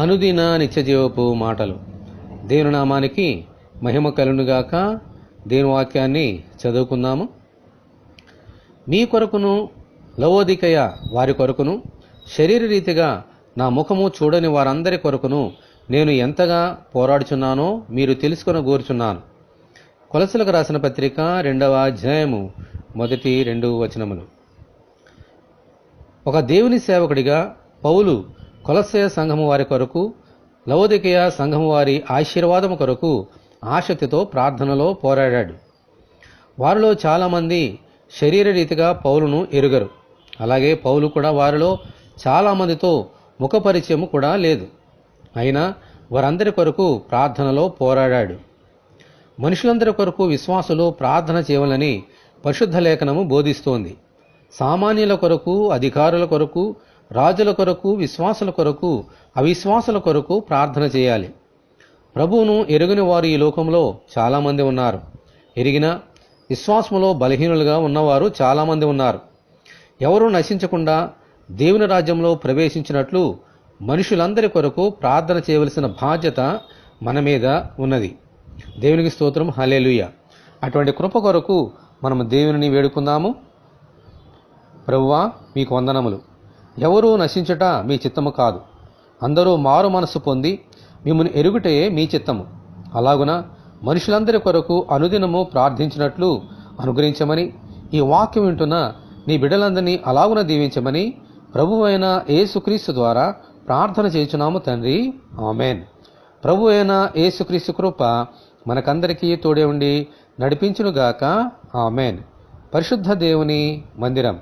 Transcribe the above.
అనుదిన నిత్యజీవపు మాటలు. దేవుని నామానికి మహిమ కలుగునుగాక. దేవుని వాక్యాన్ని చదువుకుందాము. మీ కొరకును లవోదికయ వారి కొరకును శరీర రీతిగా నా ముఖము చూడని వారందరి కొరకును నేను ఎంతగా పోరాడుచున్నానో మీరు తెలుసుకొని కోరుచున్నాను. కొలసలకు రాసిన పత్రిక 2వ అధ్యాయము 1-2 వచనములు. ఒక దేవుని సేవకుడిగా పౌలు కొలస్సయ సంఘము వారి కొరకు, లవోదికయ సంఘము వారి ఆశీర్వాదము కొరకు ఆసక్తితో ప్రార్థనలో పోరాడాడు. వారిలో చాలామంది శరీర రీతిగా పౌలును ఎరుగరు. అలాగే పౌలు కూడా వారిలో చాలామందితో ముఖపరిచయము కూడా లేదు. అయినా వారందరి కొరకు ప్రార్థనలో పోరాడాడు. మనుషులందరి కొరకు విశ్వాసులు ప్రార్థన చేయాలని పరిశుద్ధ లేఖనము బోధిస్తోంది. సామాన్యుల కొరకు, అధికారుల కొరకు, రాజుల కొరకు, విశ్వాసుల కొరకు, అవిశ్వాసుల కొరకు ప్రార్థన చేయాలి. ప్రభువును ఎరుగని వారు ఈ లోకంలో చాలామంది ఉన్నారు. ఎరిగిన విశ్వాసములో బలహీనులుగా ఉన్నవారు చాలామంది ఉన్నారు. ఎవరూ నశించకుండా దేవుని రాజ్యంలో ప్రవేశించినట్లు మనుషులందరి కొరకు ప్రార్థన చేయవలసిన బాధ్యత మన మీద ఉన్నది. దేవునికి స్తోత్రం, హల్లెలూయా. అటువంటి కృప కొరకు మనము దేవునిని వేడుకుందాము. ప్రభువా, మీకు వందనములు. ఎవరూ నశించుట మీ చిత్తము కాదు, అందరూ మారు మనసు పొంది మిమ్మల్ని ఎరుగుటే మీ చిత్తము. అలాగున మనుషులందరి కొరకు అనుదినము ప్రార్థించినట్లు అనుగ్రహించమని, ఈ వాక్యం వింటున్న నీ బిడ్డలందరినీ అలాగున దీవించమని ప్రభువైన యేసుక్రీస్తు ద్వారా ప్రార్థన చేయుచున్నాము తండ్రి, ఆమేన్. ప్రభు అయిన యేసుక్రీస్తు కృప మనకందరికీ తోడే ఉండి నడిపించునుగాక, ఆమేన్. పరిశుద్ధ దేవుని మందిరం.